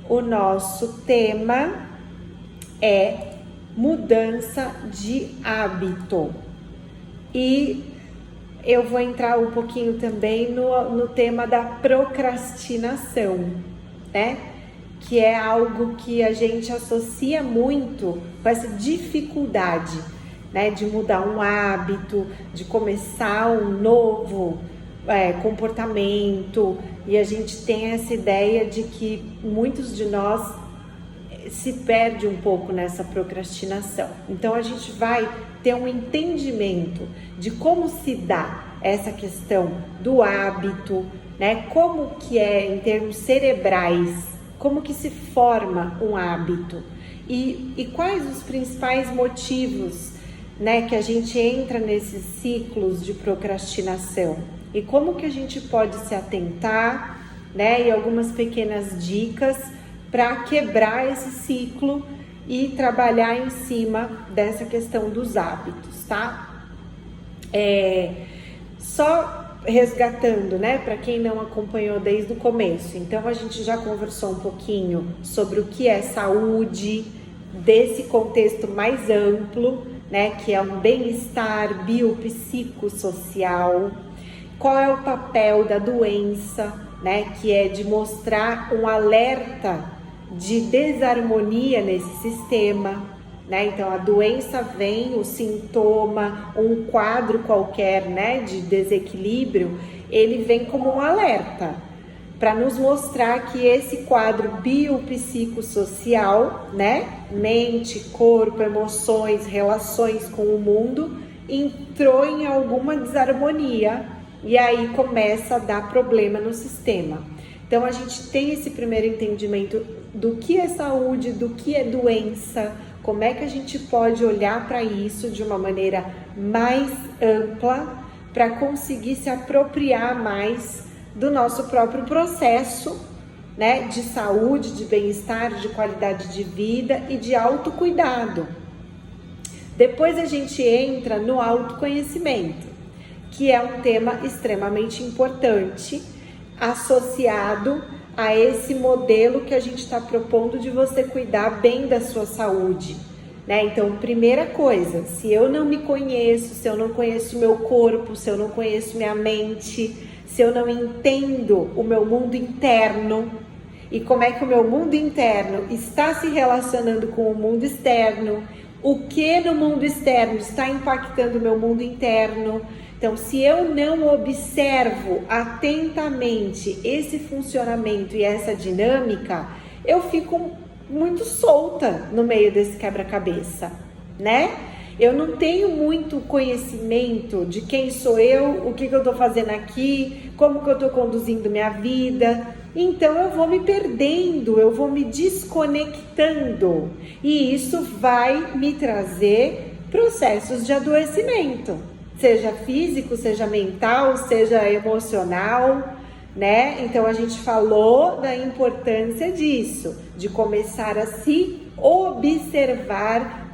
o nosso tema é mudança de hábito. E eu vou entrar um pouquinho também no tema da procrastinação, né? Que é algo que a gente associa muito com essa dificuldade, né? De mudar um hábito, de começar um novo comportamento. E a gente tem essa ideia de que muitos de nós se perde um pouco nessa procrastinação. Então a gente vai ter um entendimento de como se dá essa questão do hábito, né? Como que é em termos cerebrais, como que se forma um hábito e quais os principais motivos, né, que a gente entra nesses ciclos de procrastinação e como que a gente pode se atentar, né? E algumas pequenas dicas para quebrar esse ciclo e trabalhar em cima dessa questão dos hábitos, tá? Só resgatando, né, para quem não acompanhou desde o começo. Então a gente já conversou um pouquinho sobre o que é saúde, desse contexto mais amplo, né, que é um bem-estar biopsicossocial. Qual é o papel da doença, né, que é de mostrar um alerta de desarmonia nesse sistema, né? Então a doença vem, o sintoma, um quadro qualquer, né, de desequilíbrio, ele vem como um alerta para nos mostrar que esse quadro biopsicossocial, né, mente, corpo, emoções, relações com o mundo, entrou em alguma desarmonia e aí começa a dar problema no sistema. Então a gente tem esse primeiro entendimento do que é saúde, do que é doença, como é que a gente pode olhar para isso de uma maneira mais ampla para conseguir se apropriar mais do nosso próprio processo, né, de saúde, de bem-estar, de qualidade de vida e de autocuidado. Depois a gente entra no autoconhecimento, que é um tema extremamente importante, associado a esse modelo que a gente está propondo de você cuidar bem da sua saúde, né? Então, primeira coisa, se eu não me conheço, se eu não conheço o meu corpo, se eu não conheço minha mente, se eu não entendo o meu mundo interno e como é que o meu mundo interno está se relacionando com o mundo externo, o que no mundo externo está impactando o meu mundo interno. Então, se eu não observo atentamente esse funcionamento e essa dinâmica, eu fico muito solta no meio desse quebra-cabeça, né? Eu não tenho muito conhecimento de quem sou eu, o que eu estou fazendo aqui, como que eu estou conduzindo minha vida. Então, eu vou me perdendo, eu vou me desconectando. E isso vai me trazer processos de adoecimento. Seja físico, seja mental, seja emocional, né? Então a gente falou da importância disso, de começar a se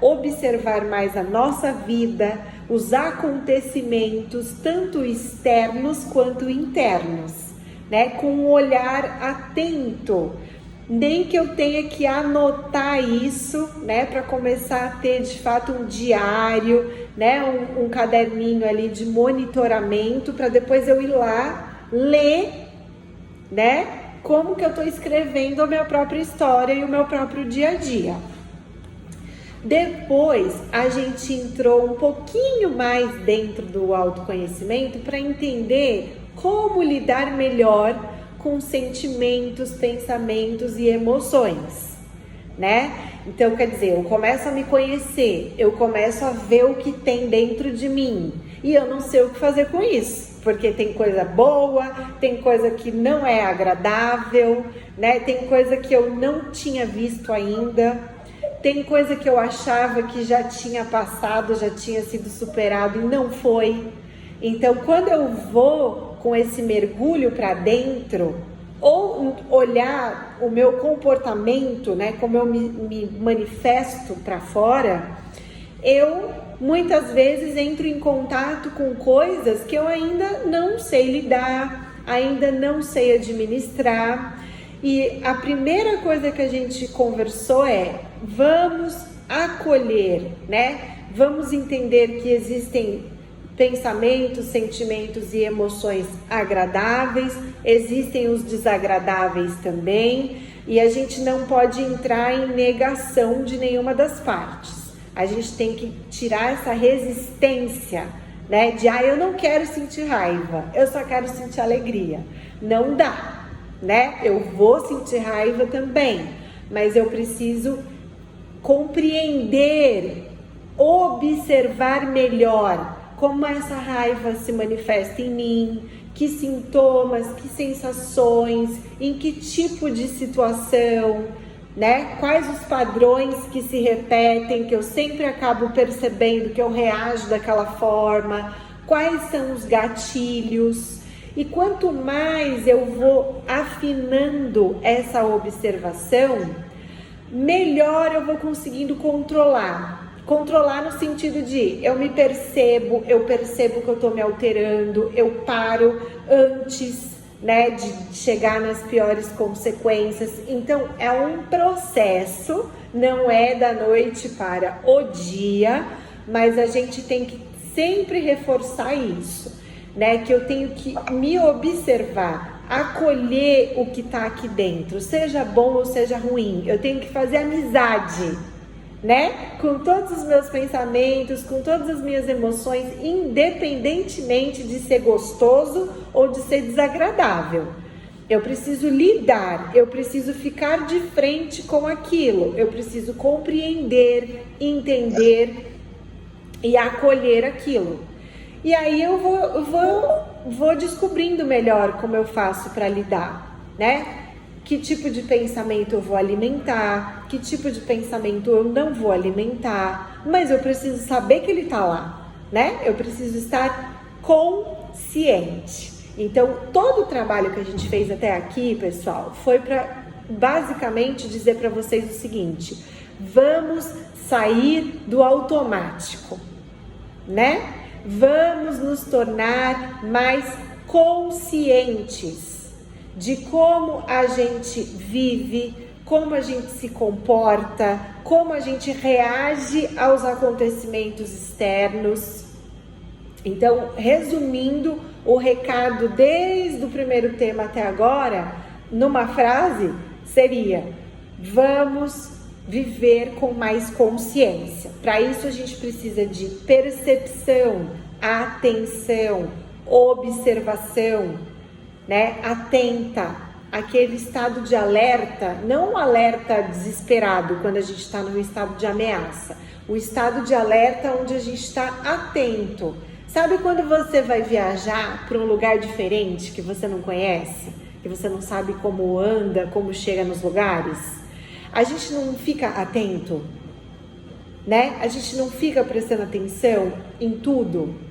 observar mais a nossa vida, os acontecimentos, tanto externos quanto internos, né? Com um olhar atento. Nem que eu tenha que anotar isso, né, para começar a ter de fato um diário, né, um caderninho ali de monitoramento, para depois eu ir lá ler, né, como que eu estou escrevendo a minha própria história e o meu próprio dia a dia. Depois a gente entrou um pouquinho mais dentro do autoconhecimento para entender como lidar melhor com sentimentos, pensamentos e emoções, né? Então, quer dizer, eu começo a me conhecer, eu começo a ver o que tem dentro de mim e eu não sei o que fazer com isso, porque tem coisa boa, tem coisa que não é agradável, né? Tem coisa que eu não tinha visto ainda, tem coisa que eu achava que já tinha passado, já tinha sido superado e não foi. Então, quando eu vou com esse mergulho para dentro, ou olhar o meu comportamento, né, como eu me manifesto para fora, eu muitas vezes entro em contato com coisas que eu ainda não sei lidar, ainda não sei administrar, E a primeira coisa que a gente conversou é: vamos acolher, né? Vamos entender que existem pensamentos, sentimentos e emoções agradáveis, existem os desagradáveis também, e a gente não pode entrar em negação de nenhuma das partes. A gente tem que tirar essa resistência, né? De eu não quero sentir raiva, eu só quero sentir alegria. Não dá, né? Eu vou sentir raiva também, mas eu preciso compreender, observar melhor como essa raiva se manifesta em mim, que sintomas, que sensações, em que tipo de situação, né? Quais os padrões que se repetem, que eu sempre acabo percebendo que eu reajo daquela forma, quais são os gatilhos. E quanto mais eu vou afinando essa observação, melhor eu vou conseguindo controlar. Controlar no sentido de eu me percebo, eu percebo que eu tô me alterando, eu paro antes, né, de chegar nas piores consequências. Então é um processo, não é da noite para o dia, mas a gente tem que sempre reforçar isso, né, que eu tenho que me observar, acolher o que tá aqui dentro, seja bom ou seja ruim. Eu tenho que fazer amizade, né? Com todos os meus pensamentos, com todas as minhas emoções, independentemente de ser gostoso ou de ser desagradável. Eu preciso lidar, eu preciso ficar de frente com aquilo, eu preciso compreender, entender e acolher aquilo. E aí eu vou descobrindo melhor como eu faço para lidar, né? Que tipo de pensamento eu vou alimentar, que tipo de pensamento eu não vou alimentar, mas eu preciso saber que ele tá lá, né? Eu preciso estar consciente. Então, todo o trabalho que a gente fez até aqui, pessoal, foi para basicamente dizer para vocês o seguinte: vamos sair do automático, né? Vamos nos tornar mais conscientes de como a gente vive, como a gente se comporta, como a gente reage aos acontecimentos externos. Então, resumindo o recado desde o primeiro tema até agora, numa frase, seria: vamos viver com mais consciência. Para isso a gente precisa de percepção, atenção, observação, né? Atenta, aquele estado de alerta, não um alerta desesperado quando a gente está num estado de ameaça, o estado de alerta onde a gente está atento. Sabe quando você vai viajar para um lugar diferente que você não conhece, que você não sabe como anda, como chega nos lugares? A gente não fica atento, né? A gente não fica prestando atenção em tudo.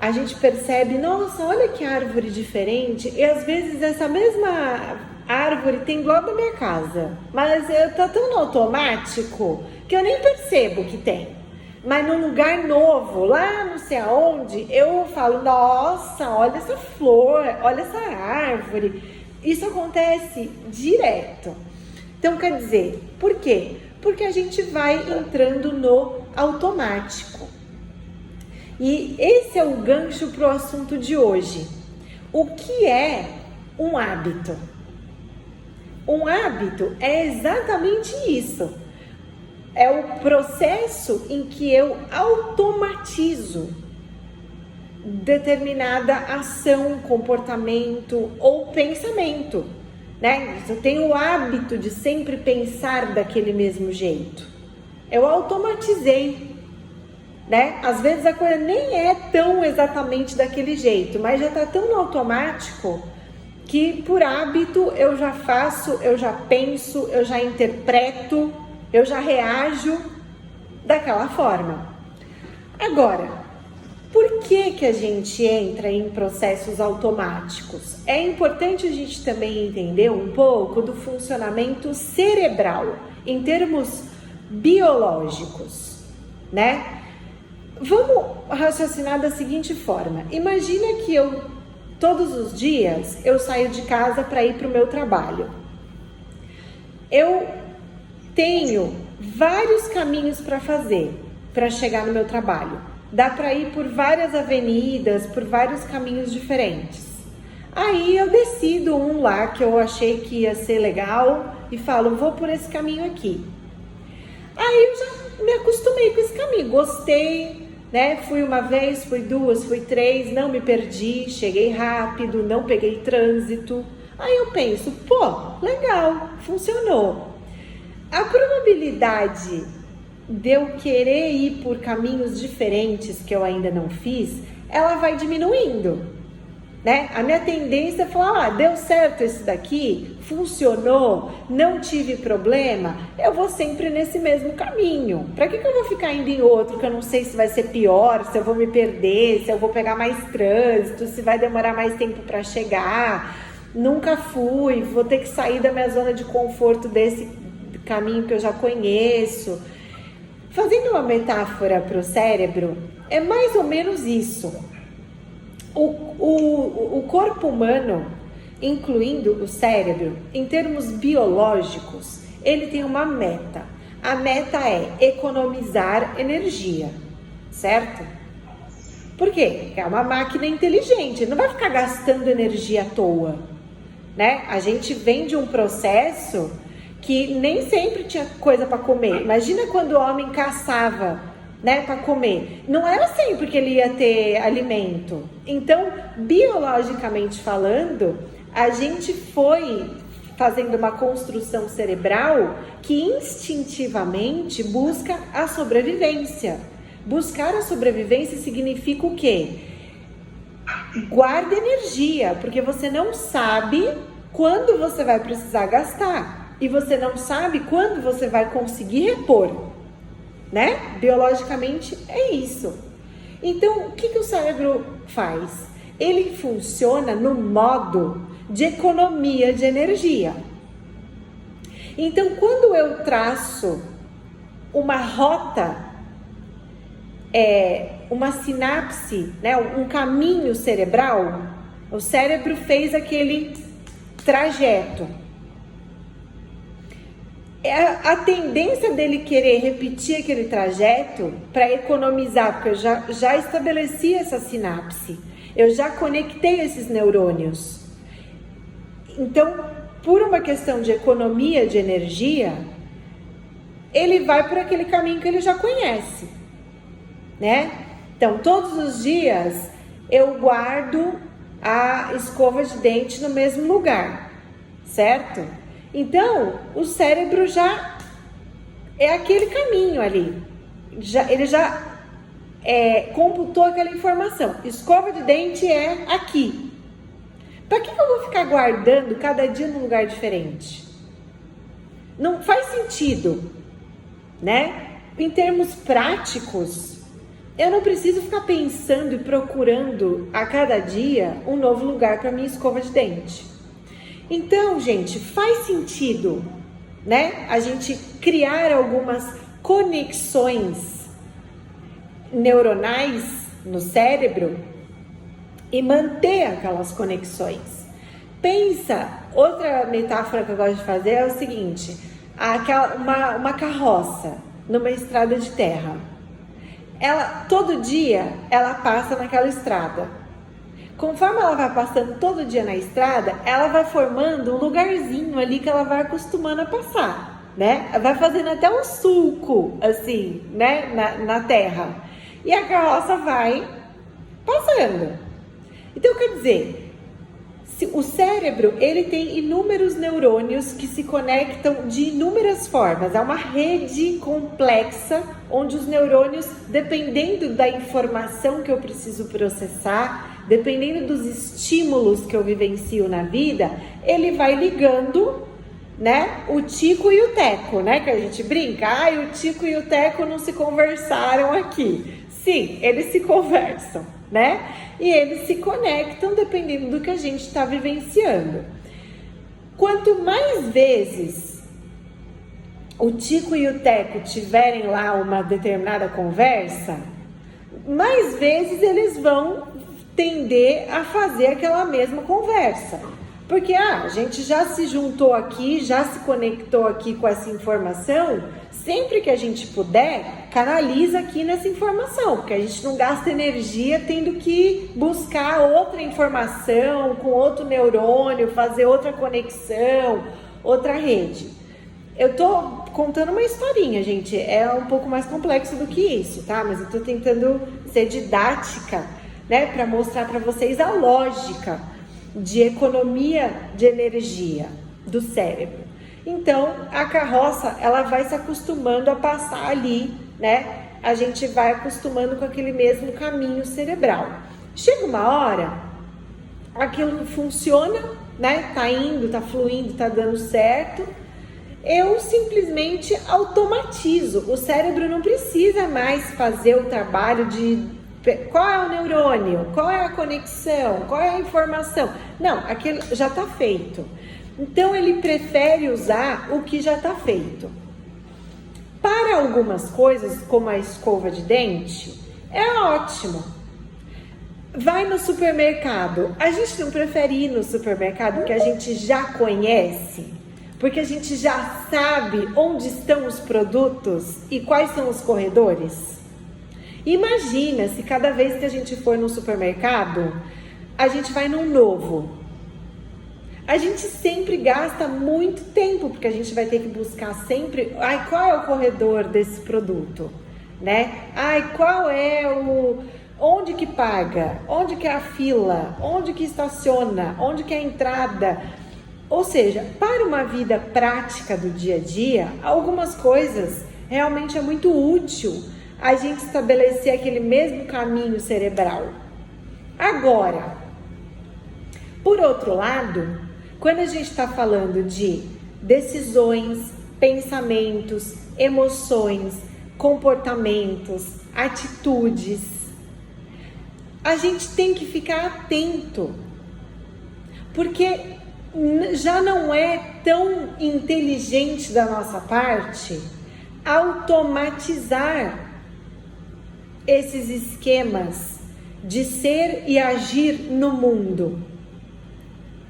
A gente percebe, nossa, olha que árvore diferente, e às vezes essa mesma árvore tem do lado da minha casa, mas tá tão no automático que eu nem percebo que tem. Mas num lugar novo, lá não sei aonde, eu falo, nossa, olha essa flor, olha essa árvore. Isso acontece direto. Então, quer dizer, por quê? Porque a gente vai entrando no automático. E esse é o gancho para o assunto de hoje. O que é um hábito? Um hábito é exatamente isso. É o processo em que eu automatizo determinada ação, comportamento ou pensamento, né? Eu tenho o hábito de sempre pensar daquele mesmo jeito. Eu automatizei. Né? Às vezes a coisa nem é tão exatamente daquele jeito, mas já está tão no automático que por hábito eu já faço, eu já penso, eu já interpreto, eu já reajo daquela forma. Agora, por que a gente entra em processos automáticos? É importante a gente também entender um pouco do funcionamento cerebral, em termos biológicos, né? Vamos raciocinar da seguinte forma: imagina que eu todos os dias eu saio de casa para ir para o meu trabalho. Eu tenho vários caminhos para fazer para chegar no meu trabalho. Dá para ir por várias avenidas, por vários caminhos diferentes. Aí eu decido um lá que eu achei que ia ser legal e falo, vou por esse caminho aqui. Aí eu já me acostumei com esse caminho, gostei, né? Fui uma vez, fui duas, fui três, não me perdi, cheguei rápido, não peguei trânsito. Aí eu penso, pô, legal, funcionou. A probabilidade de eu querer ir por caminhos diferentes que eu ainda não fiz, ela vai diminuindo, né? A minha tendência é falar, deu certo esse daqui, funcionou, não tive problema, eu vou sempre nesse mesmo caminho. Para que eu vou ficar indo em outro que eu não sei se vai ser pior, se eu vou me perder, se eu vou pegar mais trânsito, se vai demorar mais tempo para chegar? Nunca fui, vou ter que sair da minha zona de conforto desse caminho que eu já conheço. Fazendo uma metáfora para o cérebro, é mais ou menos isso. O corpo humano, incluindo o cérebro, em termos biológicos, ele tem uma meta. A meta é economizar energia, certo? Por quê? Porque é uma máquina inteligente, não vai ficar gastando energia à toa, né? A gente vem de um processo que nem sempre tinha coisa para comer. Imagina quando o homem caçava, né, para comer. Não era sempre que ele ia ter alimento. Então, biologicamente falando, a gente foi fazendo uma construção cerebral que instintivamente busca a sobrevivência. Buscar a sobrevivência significa o quê? Guarda energia, porque você não sabe quando você vai precisar gastar. E você não sabe quando você vai conseguir repor, né? Biologicamente é isso. Então, o que o cérebro faz? Ele funciona no modo de economia de energia. Então, quando eu traço uma rota, uma sinapse, né? Um caminho cerebral, o cérebro fez aquele trajeto. A tendência dele querer repetir aquele trajeto para economizar, porque eu já estabeleci essa sinapse, eu já conectei esses neurônios. Então, por uma questão de economia de energia, ele vai por aquele caminho que ele já conhece, né? Então, todos os dias eu guardo a escova de dente no mesmo lugar, certo? Então, o cérebro já é aquele caminho ali. Ele já computou aquela informação. Escova de dente é aqui. Para que eu vou ficar guardando cada dia num lugar diferente? Não faz sentido, né? Em termos práticos, eu não preciso ficar pensando e procurando a cada dia um novo lugar para minha escova de dente. Então, gente, faz sentido, né? A gente criar algumas conexões neuronais no cérebro e manter aquelas conexões. Pensa, outra metáfora que eu gosto de fazer é o seguinte: uma carroça numa estrada de terra. Todo dia ela passa naquela estrada. Conforme ela vai passando todo dia na estrada, ela vai formando um lugarzinho ali que ela vai acostumando a passar, né? Vai fazendo até um sulco, assim, né? Na terra. E a carroça vai passando. Então, quer dizer, o cérebro, ele tem inúmeros neurônios que se conectam de inúmeras formas. É uma rede complexa, onde os neurônios, dependendo da informação que eu preciso processar, dependendo dos estímulos que eu vivencio na vida, ele vai ligando, né, o Tico e o Teco, né, que a gente brinca. O Tico e o Teco não se conversaram aqui. Sim, eles se conversam, né? E eles se conectam dependendo do que a gente está vivenciando. Quanto mais vezes o Tico e o Teco tiverem lá uma determinada conversa, mais vezes eles vão tender a fazer aquela mesma conversa. Porque a gente já se juntou aqui, já se conectou aqui com essa informação, sempre que a gente puder, canaliza aqui nessa informação, porque a gente não gasta energia tendo que buscar outra informação, com outro neurônio, fazer outra conexão, outra rede. Eu tô contando uma historinha, gente, é um pouco mais complexo do que isso, tá? Mas eu tô tentando ser didática, né, para mostrar para vocês a lógica de economia de energia do cérebro. Então, a carroça, ela vai se acostumando a passar ali, né? A gente vai acostumando com aquele mesmo caminho cerebral. Chega uma hora, aquilo funciona, né? Tá indo, tá fluindo, tá dando certo. Eu simplesmente automatizo. O cérebro não precisa mais fazer o trabalho de qual é o neurônio, qual é a conexão, qual é a informação. Não, aquilo já está feito. Então ele prefere usar o que já está feito. Para algumas coisas, como a escova de dente, é ótimo. Vai no supermercado. A gente não prefere ir no supermercado que a gente já conhece, porque a gente já sabe onde estão os produtos e quais são os corredores. Imagina se cada vez que a gente for no supermercado, a gente vai num novo. A gente sempre gasta muito tempo, porque a gente vai ter que buscar sempre, qual é o corredor desse produto, né? Qual é onde que paga? Onde que é a fila? Onde que estaciona? Onde que é a entrada? Ou seja, para uma vida prática do dia a dia, algumas coisas realmente é muito útil a gente estabelecer aquele mesmo caminho cerebral. Agora, por outro lado, quando a gente está falando de decisões, pensamentos, emoções, comportamentos, atitudes, a gente tem que ficar atento, porque já não é tão inteligente da nossa parte automatizar esses esquemas de ser e agir no mundo,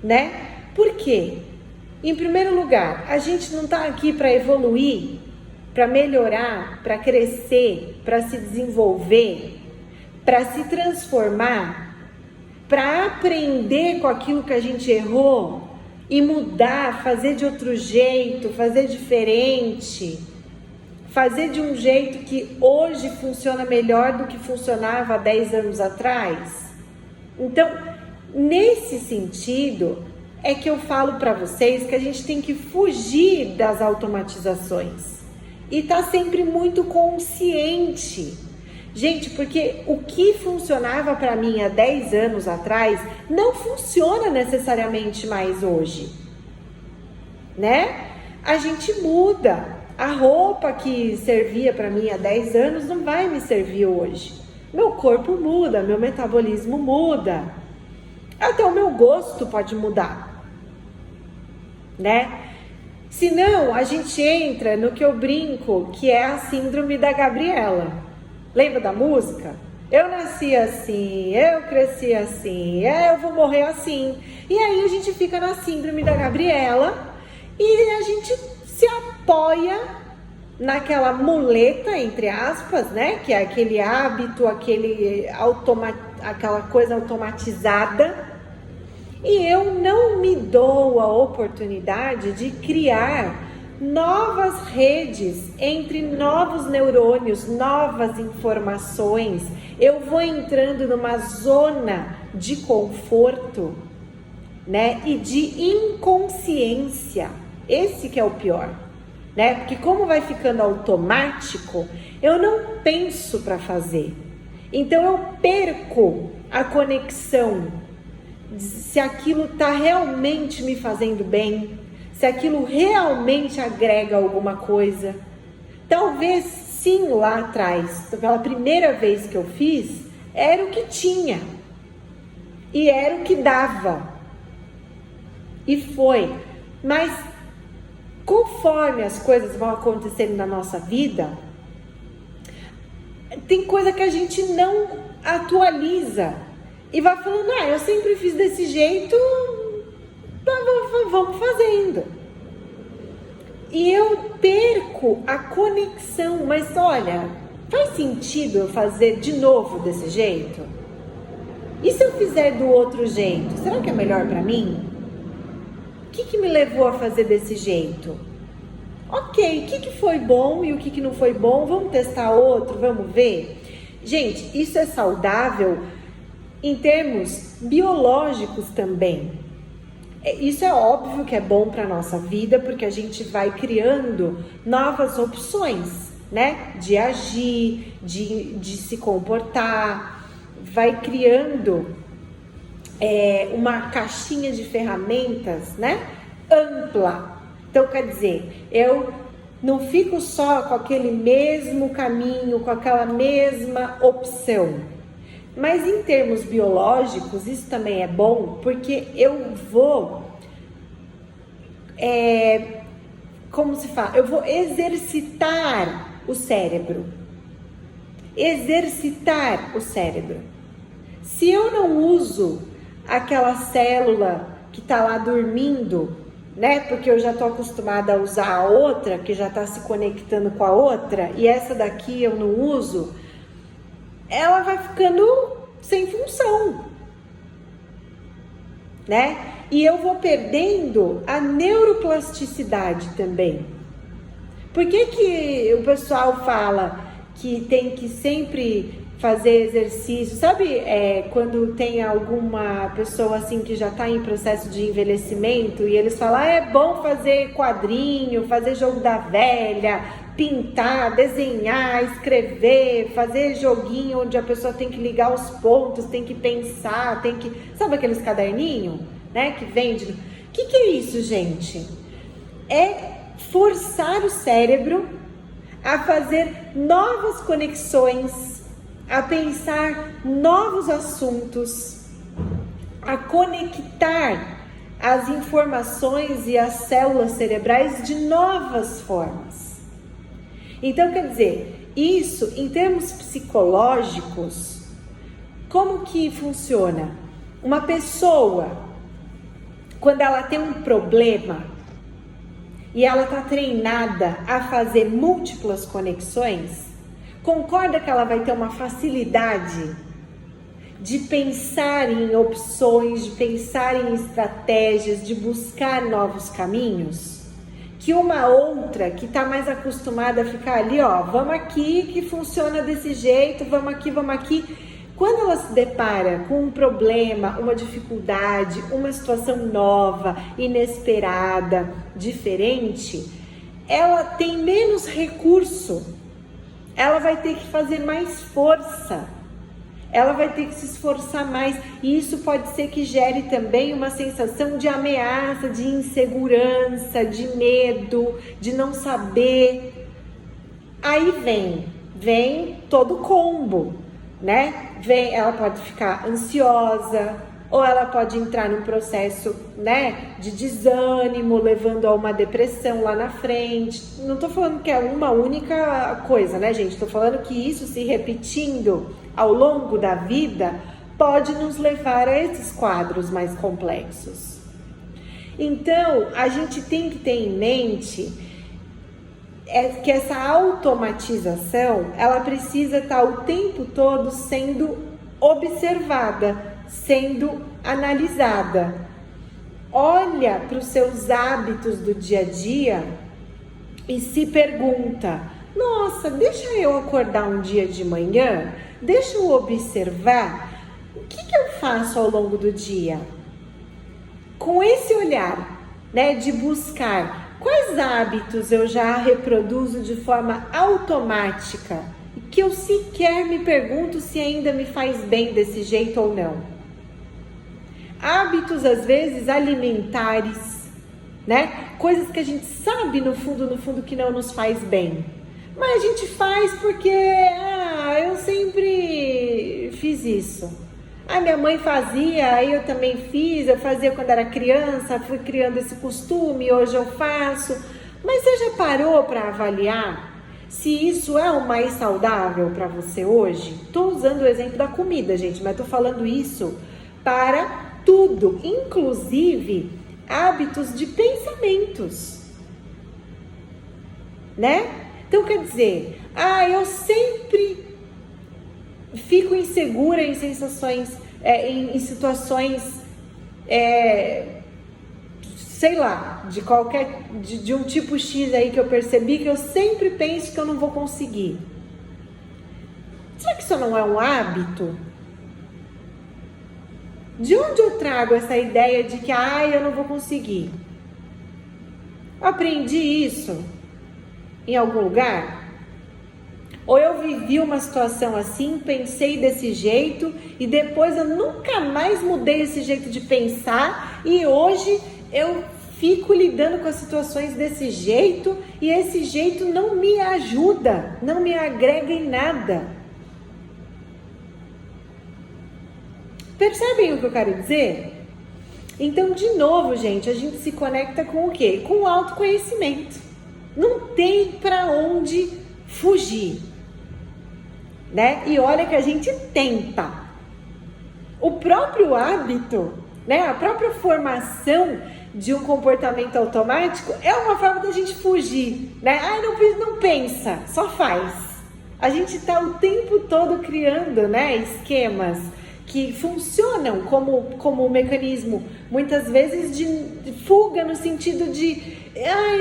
né? Por quê? Em primeiro lugar, a gente não está aqui para evoluir, para melhorar, para crescer, para se desenvolver, para se transformar, para aprender com aquilo que a gente errou e mudar, fazer de outro jeito, fazer diferente, fazer de um jeito que hoje funciona melhor do que funcionava há 10 anos atrás. Então, nesse sentido, é que eu falo para vocês que a gente tem que fugir das automatizações e tá sempre muito consciente. Gente, porque o que funcionava para mim há 10 anos atrás não funciona necessariamente mais hoje, né? A gente muda. A roupa que servia para mim há 10 anos não vai me servir hoje. Meu corpo muda, meu metabolismo muda. Até o meu gosto pode mudar, né? Senão, a gente entra no que eu brinco, que é a síndrome da Gabriela. Lembra da música? Eu nasci assim, eu cresci assim, eu vou morrer assim. E aí a gente fica na síndrome da Gabriela e a gente se apoia naquela muleta, entre aspas, né? Que é aquele hábito, aquela coisa automatizada. E eu não me dou a oportunidade de criar novas redes entre novos neurônios, novas informações. Eu vou entrando numa zona de conforto, né? E de inconsciência. Esse que é o pior, né? Porque como vai ficando automático, eu não penso para fazer. Então eu perco a conexão. Se aquilo está realmente me fazendo bem, se aquilo realmente agrega alguma coisa. Talvez sim, lá atrás, pela primeira vez que eu fiz, era o que tinha e era o que dava e foi. Mas conforme as coisas vão acontecendo na nossa vida, tem coisa que a gente não atualiza. e vai falando, eu sempre fiz desse jeito, vamos fazendo. E eu perco a conexão, mas olha, faz sentido eu fazer de novo desse jeito? E se eu fizer do outro jeito, será que é melhor para mim? O que me levou a fazer desse jeito? Ok, o que foi bom e o que não foi bom? Vamos testar outro, vamos ver? Gente, isso é saudável em termos biológicos também. Isso é óbvio que é bom para a nossa vida, porque a gente vai criando novas opções, né? De agir, de se comportar, vai criando uma caixinha de ferramentas, né? Ampla. Então, quer dizer, eu não fico só com aquele mesmo caminho, com aquela mesma opção. Mas em termos biológicos, isso também é bom, porque eu vou, como se fala? Eu vou exercitar o cérebro. Exercitar o cérebro. Se eu não uso aquela célula que está lá dormindo, né? Porque eu já estou acostumada a usar a outra, que já está se conectando com a outra, e essa daqui eu não uso, ela vai ficando sem função, né? E eu vou perdendo a neuroplasticidade também. Por que o pessoal fala que tem que sempre fazer exercício? Sabe, quando tem alguma pessoa assim que já está em processo de envelhecimento e eles falam, é bom fazer quadrinho, fazer jogo da velha, pintar, desenhar, escrever, fazer joguinho onde a pessoa tem que ligar os pontos, tem que pensar, sabe aqueles caderninhos, né, que vende? O que é isso, gente? É forçar o cérebro a fazer novas conexões, a pensar novos assuntos, a conectar as informações e as células cerebrais de novas formas. Então, quer dizer, isso em termos psicológicos, como que funciona? Uma pessoa, quando ela tem um problema e ela está treinada a fazer múltiplas conexões, concorda que ela vai ter uma facilidade de pensar em opções, de pensar em estratégias, de buscar novos caminhos? Que uma outra que está mais acostumada a ficar ali, vamos aqui que funciona desse jeito, vamos aqui. Quando ela se depara com um problema, uma dificuldade, uma situação nova, inesperada, diferente, ela tem menos recurso, ela vai ter que fazer mais força, ela vai ter que se esforçar mais, e isso pode ser que gere também uma sensação de ameaça, de insegurança, de medo, de não saber. Aí vem todo o combo, né? Ela pode ficar ansiosa, ou ela pode entrar num processo, né, de desânimo, levando a uma depressão lá na frente. Não tô falando que é uma única coisa, né, gente? Tô falando que isso se repetindo ao longo da vida pode nos levar a esses quadros mais complexos. Então, a gente tem que ter em mente que essa automatização, ela precisa estar o tempo todo sendo observada, sendo analisada. Olha para os seus hábitos do dia a dia e se pergunta, nossa, deixa eu acordar um dia de manhã, deixa eu observar o que eu faço ao longo do dia. Com esse olhar, né, de buscar quais hábitos eu já reproduzo de forma automática e que eu sequer me pergunto se ainda me faz bem desse jeito ou não. Hábitos, às vezes, alimentares, né? Coisas que a gente sabe no fundo que não nos faz bem. Mas a gente faz porque, eu sempre fiz isso. Minha mãe fazia, aí eu também fiz, eu fazia quando era criança, fui criando esse costume, hoje eu faço. Mas você já parou para avaliar se isso é o mais saudável para você hoje. Estou usando o exemplo da comida, gente, mas estou falando isso para tudo, inclusive hábitos de pensamentos, né? Então, quer dizer, eu sempre fico insegura em sensações, em situações, sei lá, de um tipo X aí que eu percebi que eu sempre penso que eu não vou conseguir. Será que isso não é um hábito? De onde eu trago essa ideia de que, eu não vou conseguir? Aprendi isso em algum lugar? Ou eu vivi uma situação assim, pensei desse jeito e depois eu nunca mais mudei esse jeito de pensar e hoje eu fico lidando com as situações desse jeito e esse jeito não me ajuda, não me agrega em nada. Percebem o que eu quero dizer? Então, de novo, gente, a gente se conecta com o quê? Com o autoconhecimento. Não tem para onde fugir, né? E olha que a gente tenta. O próprio hábito, né? A própria formação de um comportamento automático é uma forma da gente fugir, né? Não pensa, só faz. A gente está o tempo todo criando, né, esquemas que funcionam como um mecanismo, muitas vezes de fuga, no sentido de,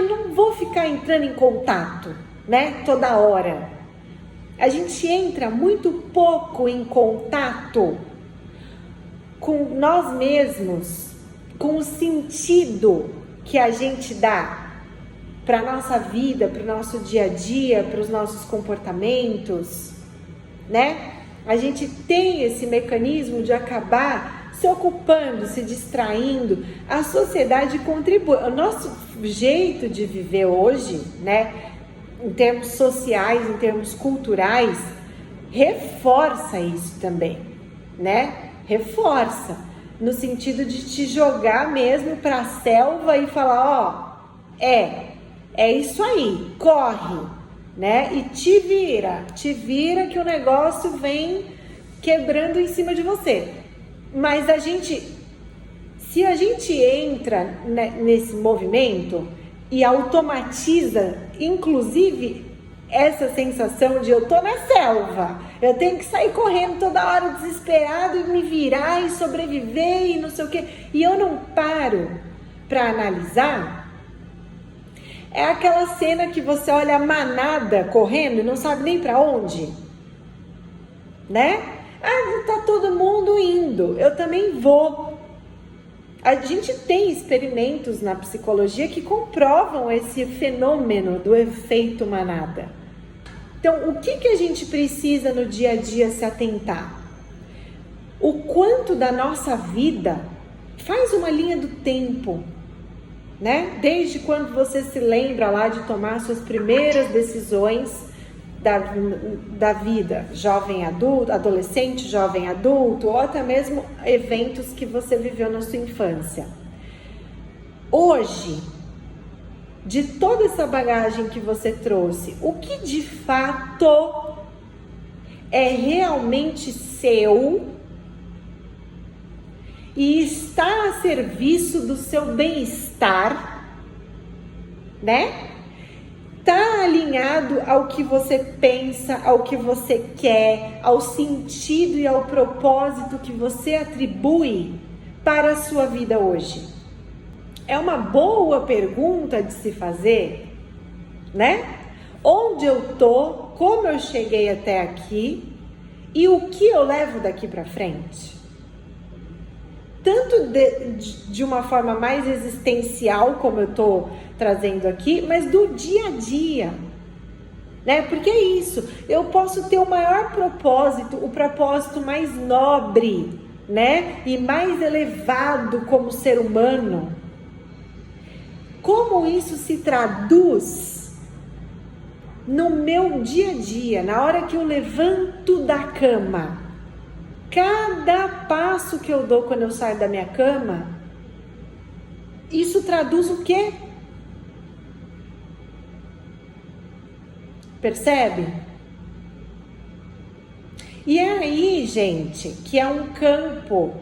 não vou ficar entrando em contato, né, toda hora. A gente entra muito pouco em contato com nós mesmos, com o sentido que a gente dá para a nossa vida, para o nosso dia a dia, para os nossos comportamentos, né? A gente tem esse mecanismo de acabar se ocupando, se distraindo. A sociedade contribui. O nosso jeito de viver hoje, né, em termos sociais, em termos culturais, reforça isso também, né? Reforça, no sentido de te jogar mesmo para a selva e falar, é isso aí, corre, né? E te vira que o negócio vem quebrando em cima de você. Mas se a gente entra nesse movimento e automatiza, inclusive, essa sensação de eu tô na selva, eu tenho que sair correndo toda hora desesperado e me virar e sobreviver e não sei o quê, e eu não paro para analisar. É aquela cena que você olha a manada correndo e não sabe nem para onde, né? Tá todo mundo indo, eu também vou. A gente tem experimentos na psicologia que comprovam esse fenômeno do efeito manada. Então, o que a gente precisa no dia a dia se atentar? O quanto da nossa vida faz uma linha do tempo, né? Desde quando você se lembra lá de tomar suas primeiras decisões da vida, jovem adulto, adolescente, jovem adulto, ou até mesmo eventos que você viveu na sua infância. Hoje, de toda essa bagagem que você trouxe, o que de fato é realmente seu e está a serviço do seu bem-estar, né? Está alinhado ao que você pensa, ao que você quer, ao sentido e ao propósito que você atribui para a sua vida hoje? É uma boa pergunta de se fazer, né? Onde eu tô, como eu cheguei até aqui e o que eu levo daqui para frente? Tanto de uma forma mais existencial, como eu tô trazendo aqui, mas do dia a dia, né? Porque é isso, eu posso ter o maior propósito, o propósito mais nobre, né? E mais elevado como ser humano. Como isso se traduz no meu dia a dia, na hora que eu levanto da cama? Cada passo que eu dou quando eu saio da minha cama, isso traduz o quê? Percebe? E é aí, gente, que é um campo,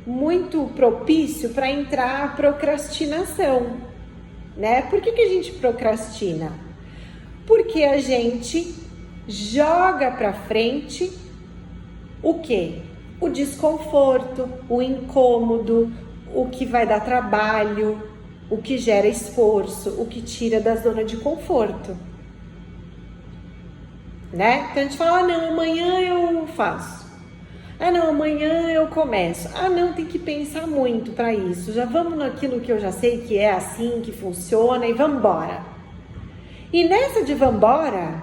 muito propício para entrar a procrastinação, né? Por que a gente procrastina? Porque a gente joga para frente o quê? O desconforto, o incômodo, o que vai dar trabalho, o que gera esforço, o que tira da zona de conforto, né? Então a gente fala, não, amanhã eu faço. Ah, não, amanhã eu começo. Ah, não, tem que pensar muito para isso. Já vamos naquilo que eu já sei que é assim, que funciona e vamos embora. E nessa de vamos embora,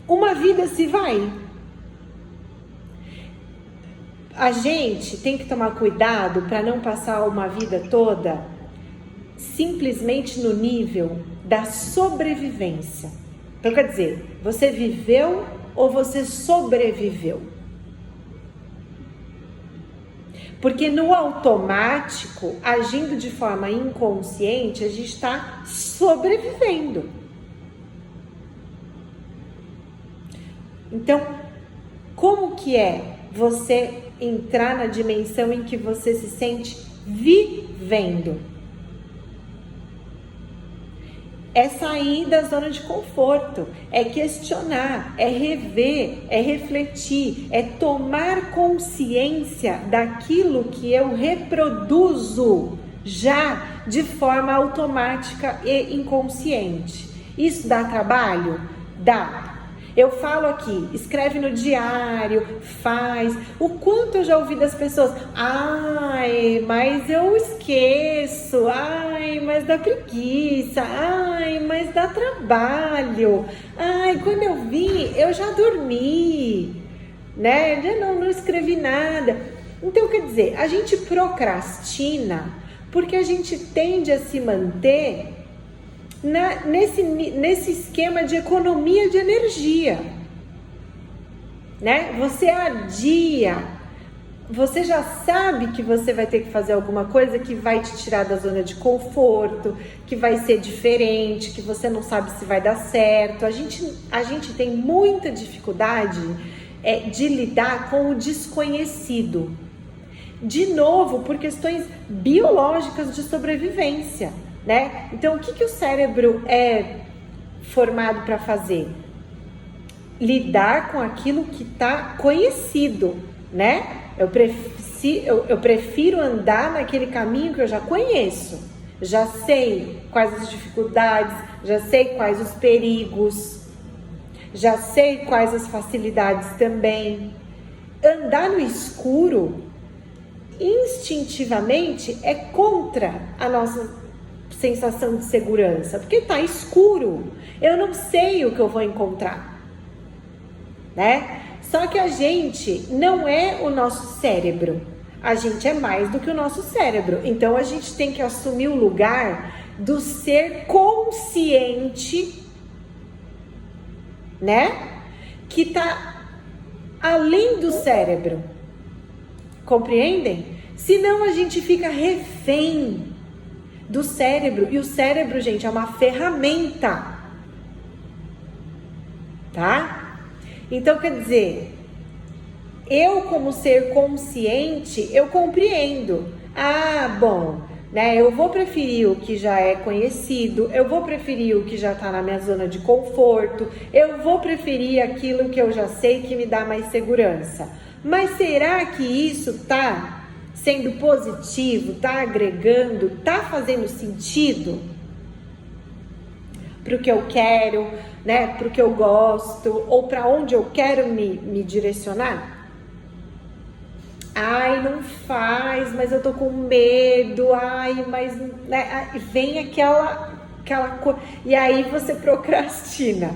uma vida se vai. A gente tem que tomar cuidado para não passar uma vida toda simplesmente no nível da sobrevivência. Então, quer dizer, você viveu ou você sobreviveu? Porque no automático, agindo de forma inconsciente, a gente está sobrevivendo. Então, como que é você entrar na dimensão em que você se sente vivendo? É sair da zona de conforto, é questionar, é rever, é refletir, é tomar consciência daquilo que eu reproduzo já de forma automática e inconsciente. Isso dá trabalho? Dá. Eu falo aqui, escreve no diário, faz. O quanto eu já ouvi das pessoas, ai, mas eu esqueço, ai, mas dá preguiça, ai, mas dá trabalho, ai, quando eu vi, eu já dormi, né? Já não escrevi nada. Então, quer dizer, a gente procrastina porque a gente tende a se manter nesse esquema de economia de energia, né? Você adia, você já sabe que você vai ter que fazer alguma coisa que vai te tirar da zona de conforto, que vai ser diferente, que você não sabe se vai dar certo. A gente tem muita dificuldade de lidar com o desconhecido. De novo, por questões biológicas de sobrevivência, né? Então, o que o cérebro é formado para fazer? Lidar com aquilo que está conhecido, né? Eu prefiro andar naquele caminho que eu já conheço, já sei quais as dificuldades, já sei quais os perigos, já sei quais as facilidades também. Andar no escuro, instintivamente, é contra a nossa sensação de segurança, porque tá escuro, eu não sei o que eu vou encontrar, né? Só que a gente não é o nosso cérebro, a gente é mais do que o nosso cérebro, então a gente tem que assumir o lugar do ser consciente, né? Que tá além do cérebro, compreendem? Senão a gente fica refém do cérebro, e o cérebro, gente, é uma ferramenta, tá? Então, quer dizer, eu como ser consciente, eu compreendo, bom, né, eu vou preferir o que já é conhecido, eu vou preferir o que já tá na minha zona de conforto, eu vou preferir aquilo que eu já sei que me dá mais segurança. Mas será que isso tá sendo positivo, tá agregando, tá fazendo sentido para o que eu quero, né, para o que eu gosto, ou para onde eu quero me direcionar? Ai, não faz, mas eu tô com medo, ai, mas, né, vem aquela coisa, e aí você procrastina.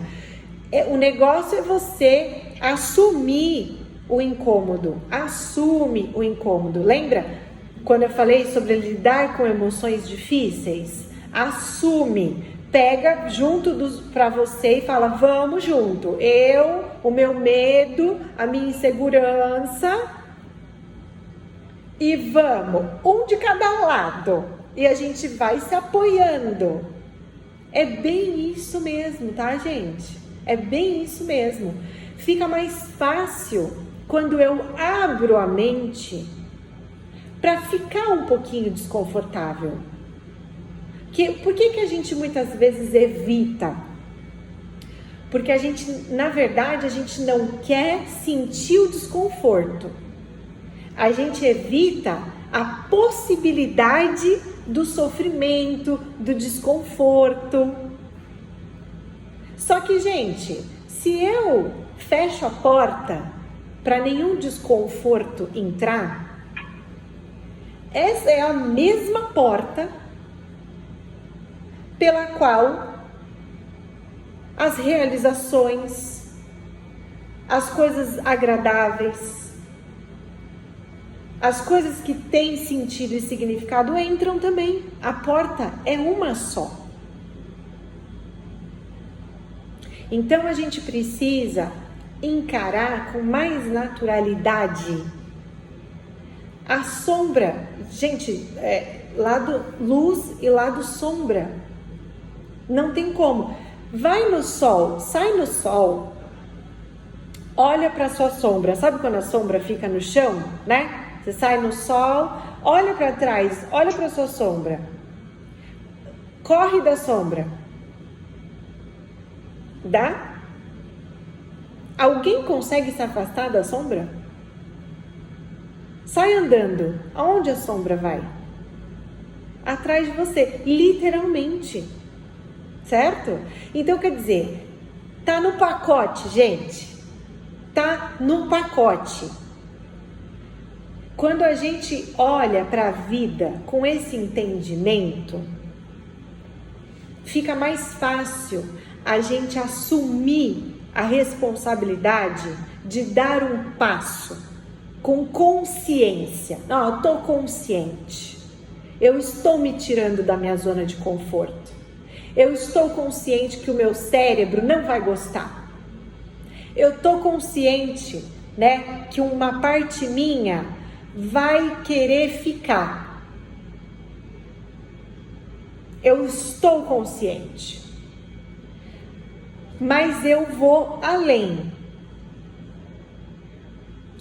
O negócio é você assumir o incômodo, assume o incômodo. Lembra quando eu falei sobre lidar com emoções difíceis? Assume, pega junto para você e fala, vamos junto. O meu medo, a minha insegurança, e vamos, um de cada lado, e a gente vai se apoiando. É bem isso mesmo, tá, gente? É bem isso mesmo. Fica mais fácil quando eu abro a mente para ficar um pouquinho desconfortável. Por que a gente muitas vezes evita? Porque a gente, na verdade, a gente não quer sentir o desconforto. A gente evita a possibilidade do sofrimento, do desconforto. Só que, gente, se eu fecho a porta para nenhum desconforto entrar, essa é a mesma porta pela qual as realizações, as coisas agradáveis, as coisas que têm sentido e significado entram também. A porta é uma só. Então a gente precisa encarar com mais naturalidade a sombra. Gente, lado luz e lado sombra. Não tem como. Vai no sol, sai no sol, olha para sua sombra. Sabe quando a sombra fica no chão, né? Você sai no sol, olha para trás, olha para sua sombra. Corre da sombra. Dá? Alguém consegue se afastar da sombra? Sai andando. Aonde a sombra vai? Atrás de você, literalmente. Certo? Então, quer dizer, tá no pacote, gente. Tá no pacote. Quando a gente olha para a vida com esse entendimento, fica mais fácil a gente assumir a responsabilidade de dar um passo com consciência. Não, eu estou consciente. Eu estou me tirando da minha zona de conforto. Eu estou consciente que o meu cérebro não vai gostar. Eu estou consciente, né, que uma parte minha vai querer ficar. Eu estou consciente. Mas eu vou além.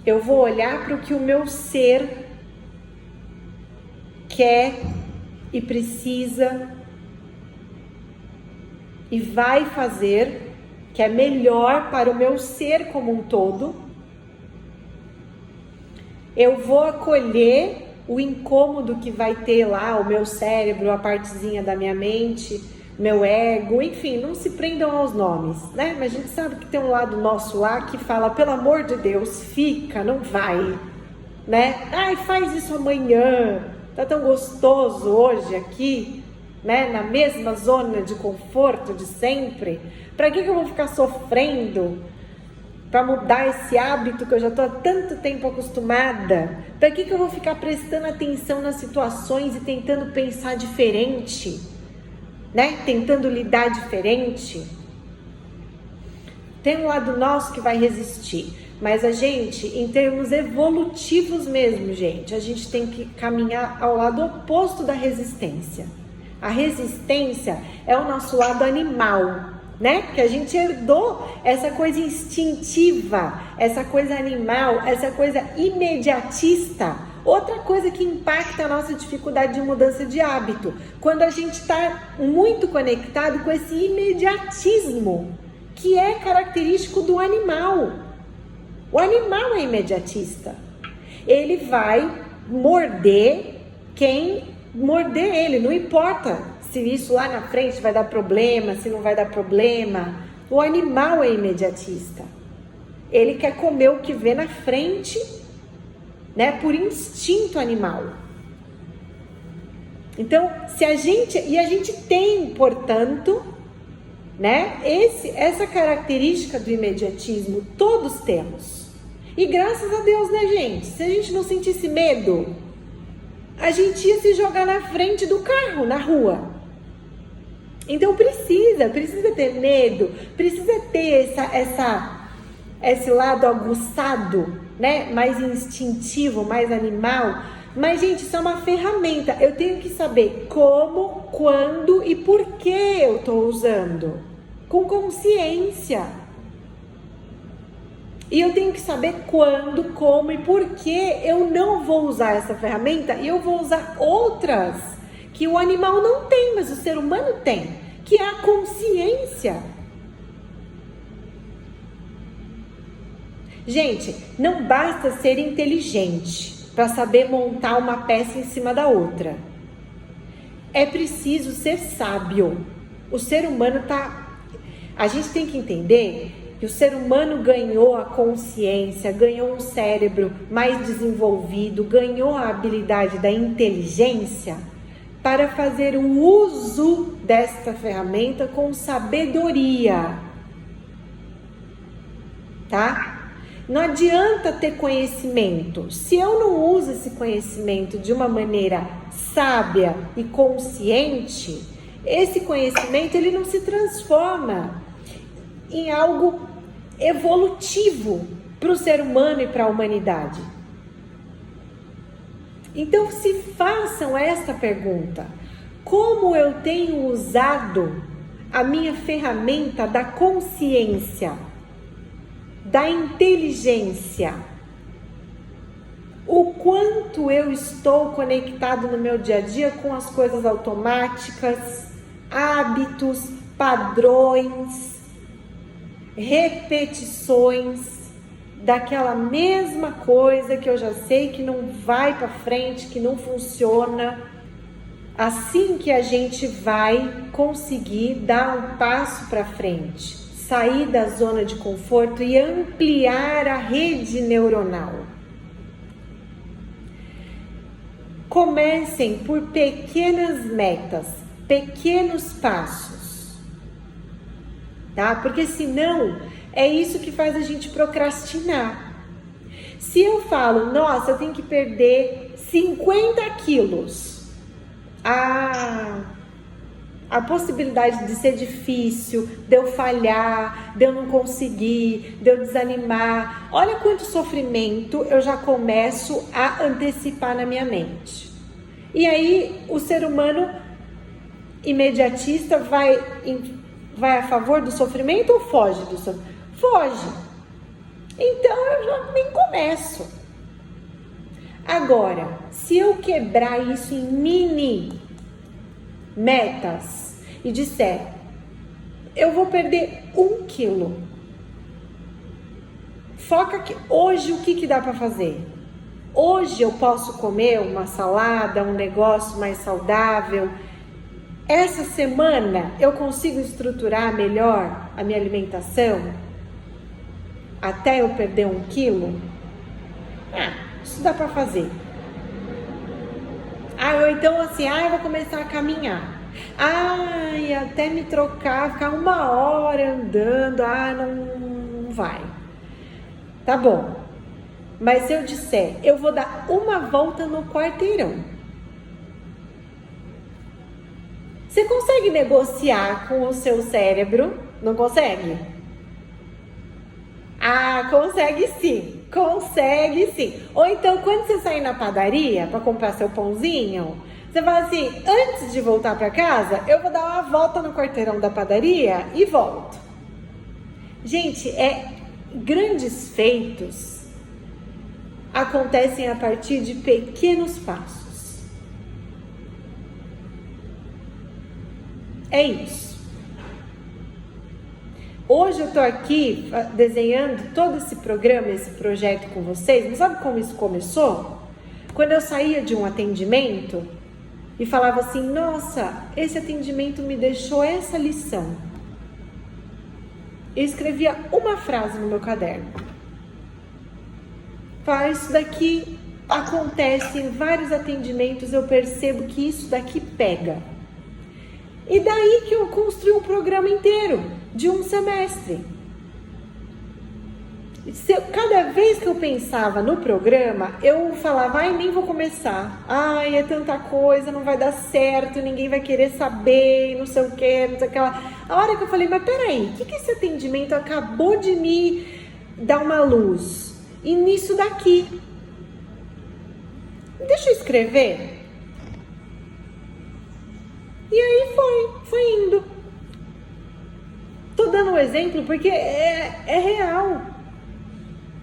Eu vou olhar para o que o meu ser quer e precisa e vai fazer, que é melhor para o meu ser como um todo. Eu vou acolher o incômodo que vai ter lá o meu cérebro, a partezinha da minha mente, meu ego, enfim, não se prendam aos nomes, né? Mas a gente sabe que tem um lado nosso lá que fala, pelo amor de Deus, fica, não vai, né? Ai, faz isso amanhã, tá tão gostoso hoje aqui, né? Na mesma zona de conforto de sempre. Pra que eu vou ficar sofrendo para mudar esse hábito que eu já estou há tanto tempo acostumada? Para que eu vou ficar prestando atenção nas situações e tentando pensar diferente, né? Tentando lidar diferente? Tem um lado nosso que vai resistir, mas a gente, em termos evolutivos mesmo, gente, a gente tem que caminhar ao lado oposto da resistência. A resistência é o nosso lado animal, né? Que a gente herdou essa coisa instintiva, essa coisa animal, essa coisa imediatista. Outra coisa que impacta a nossa dificuldade de mudança de hábito, quando a gente está muito conectado com esse imediatismo, que é característico do animal. O animal é imediatista. Ele vai morder quem morder ele, não importa se isso lá na frente vai dar problema, se não vai dar problema. O animal é imediatista. Ele quer comer o que vê na frente, né, por instinto animal. Então, se a gente tem, portanto, né, essa característica do imediatismo, todos temos. E graças a Deus, né, gente? Se a gente não sentisse medo, a gente ia se jogar na frente do carro, na rua. Então precisa ter medo, precisa ter esse lado aguçado, né? Mais instintivo, mais animal, Mas, gente, isso é uma ferramenta. Eu tenho que saber como, quando e por que eu estou usando. Com consciência. E eu tenho que saber quando, como e por que eu não vou usar essa ferramenta e eu vou usar outras que o animal não tem, mas o ser humano tem, que é a consciência. Gente, não basta ser inteligente para saber montar uma peça em cima da outra. É preciso ser sábio. O ser humano A gente tem que entender que o ser humano ganhou a consciência, ganhou um cérebro mais desenvolvido, ganhou a habilidade da inteligência para fazer o uso desta ferramenta com sabedoria. Tá? Não adianta ter conhecimento. Se eu não uso esse conhecimento de uma maneira sábia e consciente, esse conhecimento ele não se transforma em algo evolutivo para o ser humano e para a humanidade. Então, se façam esta pergunta: como eu tenho usado a minha ferramenta da consciência, da inteligência? O quanto eu estou conectado no meu dia a dia com as coisas automáticas, hábitos, padrões, repetições daquela mesma coisa que eu já sei que não vai para frente, que não funciona. Assim que a gente vai conseguir dar um passo para frente, sair da zona de conforto e ampliar a rede neuronal. Comecem por pequenas metas, pequenos passos, tá? Porque senão é isso que faz a gente procrastinar. Se eu falo, nossa, eu tenho que perder 50 quilos, a possibilidade de ser difícil, de eu falhar, de eu não conseguir, de eu desanimar. Olha quanto sofrimento eu já começo a antecipar na minha mente. E aí o ser humano imediatista vai a favor do sofrimento ou foge do sofrimento? Foge. Então eu já nem começo. Agora, se eu quebrar isso em mini metas e disser, eu vou perder 1 quilo. Foca que hoje o que dá para fazer? Hoje eu posso comer uma salada, um negócio mais saudável. Essa semana eu consigo estruturar melhor a minha alimentação até eu perder 1 quilo? Isso dá para fazer. Ou então assim, eu vou começar a caminhar. E até me trocar, ficar 1 hora andando, não vai. Tá bom. Mas se eu disser, eu vou dar 1 volta no quarteirão. Você consegue negociar com o seu cérebro? Não consegue? Consegue sim. Consegue sim. Ou então, quando você sair na padaria para comprar seu pãozinho, você fala assim, antes de voltar para casa, eu vou dar 1 volta no quarteirão da padaria e volto. Gente, grandes feitos acontecem a partir de pequenos passos. É isso. Hoje eu tô aqui desenhando todo esse programa, esse projeto com vocês. Mas sabe como isso começou? Quando eu saía de um atendimento e falava assim, nossa, esse atendimento me deixou essa lição. Eu escrevia uma frase no meu caderno. Isso daqui acontece em vários atendimentos, eu percebo que isso daqui pega. E daí que eu construí um programa inteiro de 1 semestre. Cada vez que eu pensava no programa, eu falava, nem vou começar. É tanta coisa, não vai dar certo, ninguém vai querer saber, não sei o que, não sei o que lá. A hora que eu falei, mas peraí, o que esse atendimento acabou de me dar uma luz? E nisso daqui. Deixa eu escrever. E aí foi indo. Tô dando um exemplo porque é real,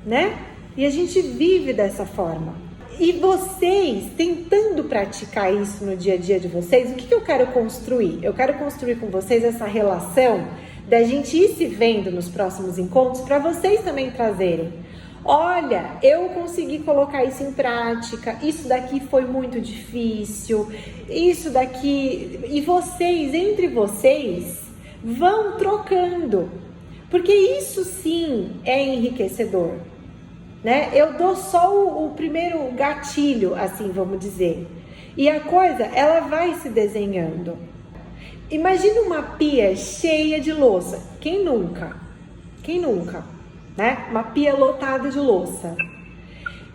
né? E a gente vive dessa forma. E vocês, tentando praticar isso no dia a dia de vocês, o que eu quero construir? Eu quero construir com vocês essa relação da gente ir se vendo nos próximos encontros para vocês também trazerem. Olha, eu consegui colocar isso em prática, isso daqui foi muito difícil, isso daqui... E vocês, entre vocês, vão trocando, porque isso sim é enriquecedor, né? Eu dou só o primeiro gatilho, assim, vamos dizer, e a coisa, ela vai se desenhando. Imagina uma pia cheia de louça. Quem nunca, né? Uma pia lotada de louça.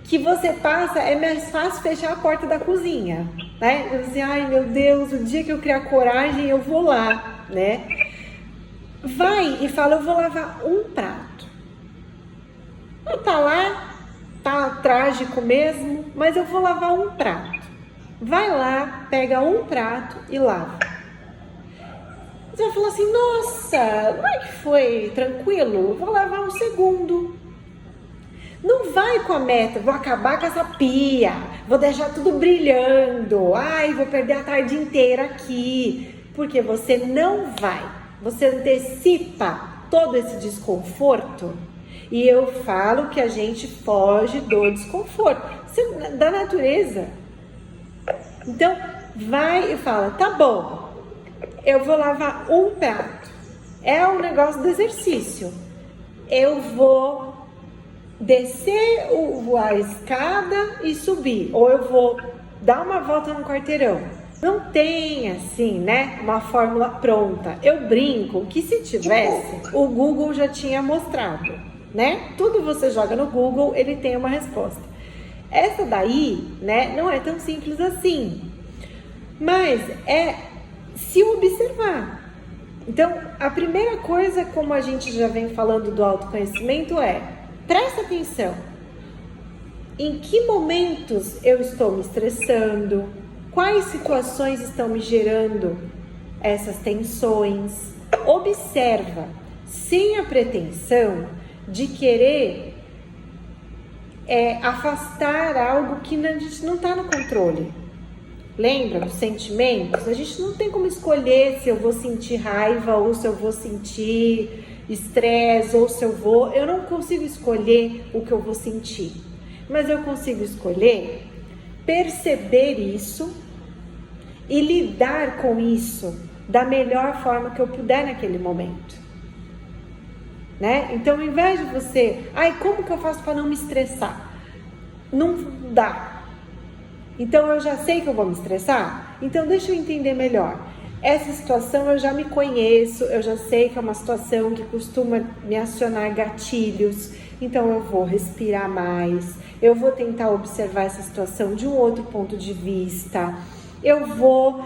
Que você passa, é mais fácil fechar a porta da cozinha, né? Eu assim, ai meu Deus, o dia que eu criar coragem eu vou lá, né? Vai e fala, eu vou lavar um prato. Não tá lá, tá trágico mesmo, mas eu vou lavar um prato. Vai lá, pega um prato e lava. Você vai falar assim, nossa, não é que foi tranquilo? Vou lavar um segundo. Não vai com a meta, vou acabar com essa pia, vou deixar tudo brilhando, ai, vou perder a tarde inteira aqui. Porque você não vai, você antecipa todo esse desconforto. E eu falo que a gente foge do desconforto, da natureza. Então, vai e fala, tá bom, eu vou lavar um prato. É o negócio do exercício. Eu vou descer a escada e subir. Ou eu vou dar uma volta no quarteirão. Não tem assim, né, uma fórmula pronta. Eu brinco que se tivesse, o Google já tinha mostrado, né? Tudo você joga no Google, ele tem uma resposta. Essa daí, né, não é tão simples assim. Mas é se observar. Então, a primeira coisa, como a gente já vem falando do autoconhecimento, é presta atenção. Em que momentos eu estou me estressando? Quais situações estão me gerando essas tensões? Observa, sem a pretensão de querer afastar algo que a gente não está no controle. Lembra dos sentimentos? A gente não tem como escolher se eu vou sentir raiva ou se eu vou sentir estresse ou se eu vou... Eu não consigo escolher o que eu vou sentir, mas eu consigo escolher perceber isso e lidar com isso da melhor forma que eu puder naquele momento, né? Então, ao invés de você... Ai, como que eu faço para não me estressar? Não dá. Então, eu já sei que eu vou me estressar? Então, deixa eu entender melhor. Essa situação eu já me conheço, eu já sei que é uma situação que costuma me acionar gatilhos. Então, eu vou respirar mais, eu vou tentar observar essa situação de um outro ponto de vista. Eu vou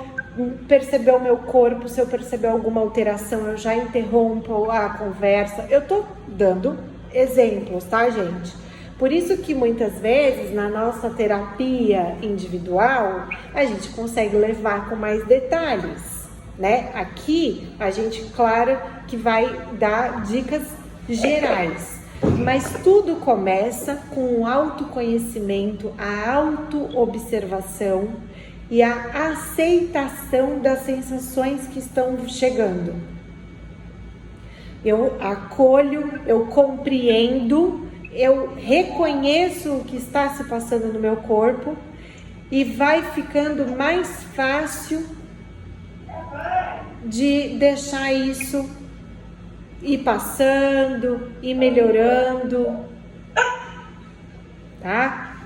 perceber o meu corpo, se eu perceber alguma alteração, eu já interrompo a conversa. Eu tô dando exemplos, tá, gente? Por isso que muitas vezes na nossa terapia individual a gente consegue levar com mais detalhes, né? Aqui a gente, claro, que vai dar dicas gerais, mas tudo começa com o autoconhecimento, a autoobservação e a aceitação das sensações que estão chegando. Eu acolho, eu compreendo, eu reconheço o que está se passando no meu corpo e vai ficando mais fácil de deixar isso ir passando, ir melhorando, tá?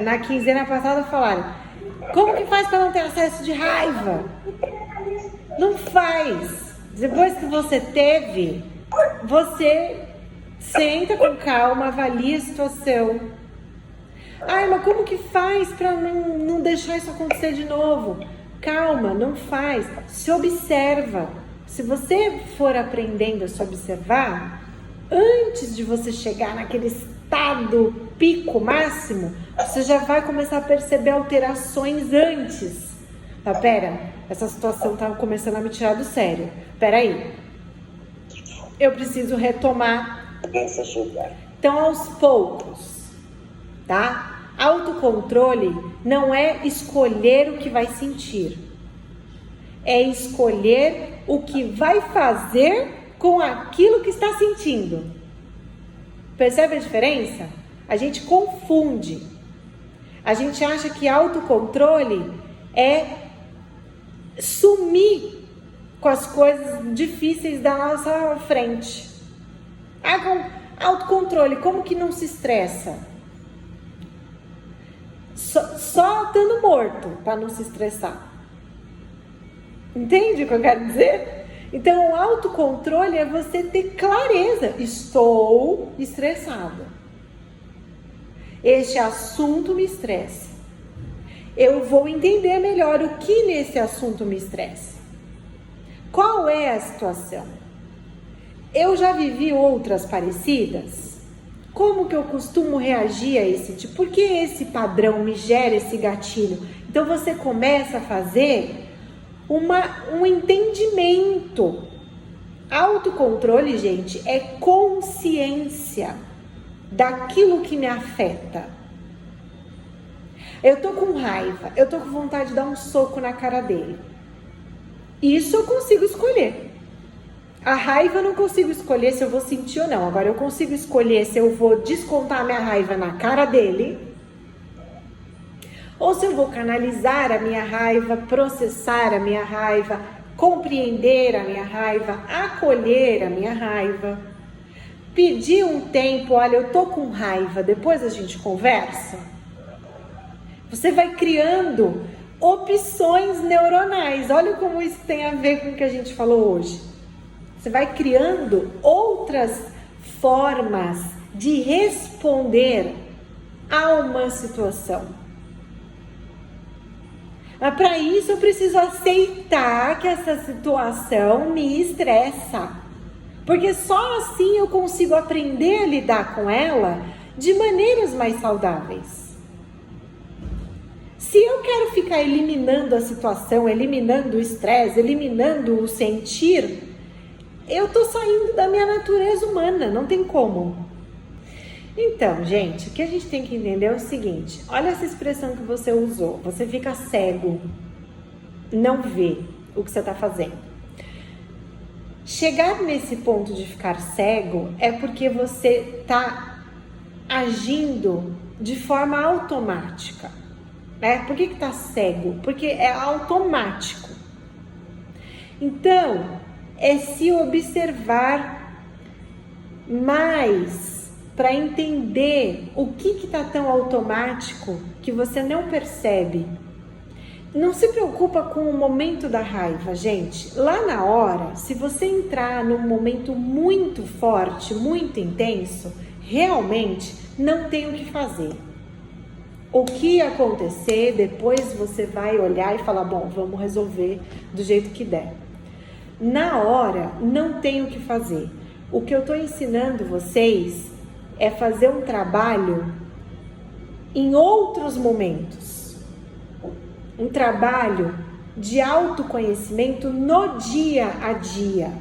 Na quinzena passada falaram, como que faz para não ter acesso de raiva? Não faz. Depois que você teve, você senta com calma, avalia a situação. Ai, mas como que faz para não deixar isso acontecer de novo? Calma, não faz. Se observa. Se você for aprendendo a se observar, antes de você chegar naquele estado pico máximo, você já vai começar a perceber alterações antes. Tá, pera, essa situação tá começando a me tirar do sério. Pera aí. Eu preciso retomar. Então, aos poucos, tá? Autocontrole não é escolher o que vai sentir. É escolher o que vai fazer com aquilo que está sentindo. Percebe a diferença? A gente confunde. A gente acha que autocontrole é sumir com as coisas difíceis da nossa frente. Com autocontrole, como que não se estressa? Só estando morto para não se estressar. Entende o que eu quero dizer? Então, o autocontrole é você ter clareza. Estou estressada. Este assunto me estressa. Eu vou entender melhor o que nesse assunto me estressa. Qual é a situação? Eu já vivi outras parecidas? Como que eu costumo reagir a esse tipo? Por que esse padrão me gera esse gatilho? Então você começa a fazer um entendimento. Autocontrole, gente, é consciência daquilo que me afeta. Eu tô com raiva, eu tô com vontade de dar um soco na cara dele. Isso eu consigo escolher. A raiva eu não consigo escolher se eu vou sentir ou não. Agora eu consigo escolher se eu vou descontar a minha raiva na cara dele, ou se eu vou canalizar a minha raiva, processar a minha raiva, compreender a minha raiva, acolher a minha raiva, pedir um tempo, olha, eu tô com raiva, depois a gente conversa. Você vai criando opções neuronais. Olha como isso tem a ver com o que a gente falou hoje. Você vai criando outras formas de responder a uma situação. Mas para isso eu preciso aceitar que essa situação me estressa. Porque só assim eu consigo aprender a lidar com ela de maneiras mais saudáveis. Se eu quero ficar eliminando a situação, eliminando o estresse, eliminando o sentir, eu tô saindo da minha natureza humana, não tem como. Então, gente, o que a gente tem que entender é o seguinte, olha essa expressão que você usou, você fica cego, não vê o que você está fazendo. Chegar nesse ponto de ficar cego é porque você está agindo de forma automática. Por que está cego? Porque é automático. Então, é se observar mais para entender o que está tão automático que você não percebe. Não se preocupa com o momento da raiva, gente. Lá na hora, se você entrar num momento muito forte, muito intenso, realmente não tem o que fazer. O que acontecer, depois você vai olhar e falar, bom, vamos resolver do jeito que der. Na hora, não tem o que fazer. O que eu estou ensinando vocês é fazer um trabalho em outros momentos. Um trabalho de autoconhecimento no dia a dia.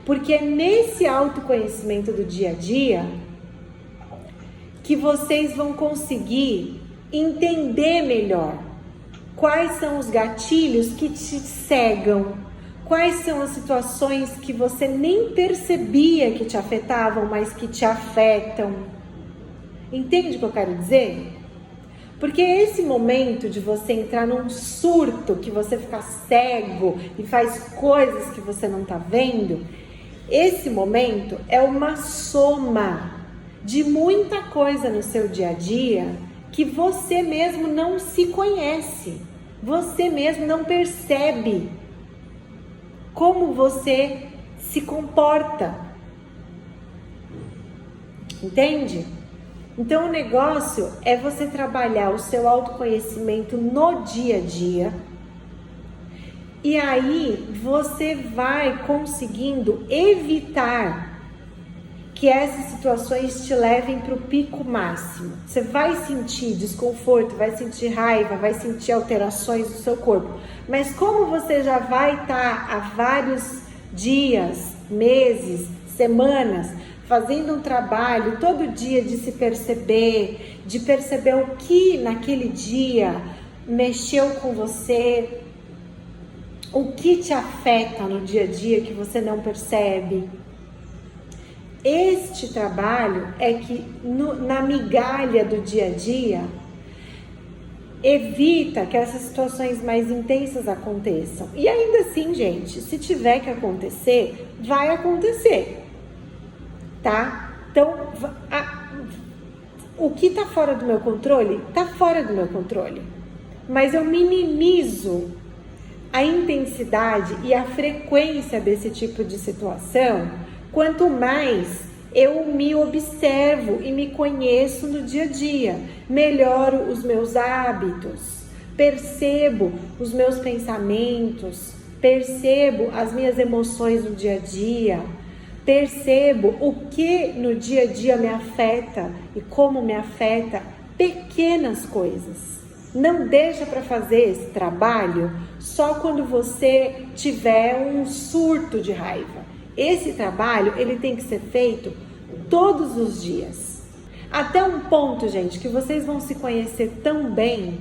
Porque é nesse autoconhecimento do dia a dia que vocês vão conseguir entender melhor quais são os gatilhos que te cegam, quais são as situações que você nem percebia que te afetavam, mas que te afetam. Entende o que eu quero dizer? Porque esse momento de você entrar num surto, que você fica cego e faz coisas que você não está vendo, esse momento é uma soma de muita coisa no seu dia a dia que você mesmo não se conhece, você mesmo não percebe como você se comporta, entende? Então o negócio é você trabalhar o seu autoconhecimento no dia a dia e aí você vai conseguindo evitar que essas situações te levem para o pico máximo. Você vai sentir desconforto, vai sentir raiva, vai sentir alterações do seu corpo. Mas como você já vai estar há vários dias, meses, semanas, fazendo um trabalho todo dia de se perceber, de perceber o que naquele dia mexeu com você, o que te afeta no dia a dia que você não percebe. Este trabalho é que na migalha do dia a dia evita que essas situações mais intensas aconteçam. E ainda assim, gente, se tiver que acontecer, vai acontecer, tá? Então, o que tá fora do meu controle, tá fora do meu controle. Mas eu minimizo a intensidade e a frequência desse tipo de situação quanto mais eu me observo e me conheço no dia a dia, melhoro os meus hábitos, percebo os meus pensamentos, percebo as minhas emoções no dia a dia, percebo o que no dia a dia me afeta e como me afeta pequenas coisas. Não deixa para fazer esse trabalho só quando você tiver um surto de raiva. Esse trabalho, ele tem que ser feito todos os dias. Até um ponto, gente, que vocês vão se conhecer tão bem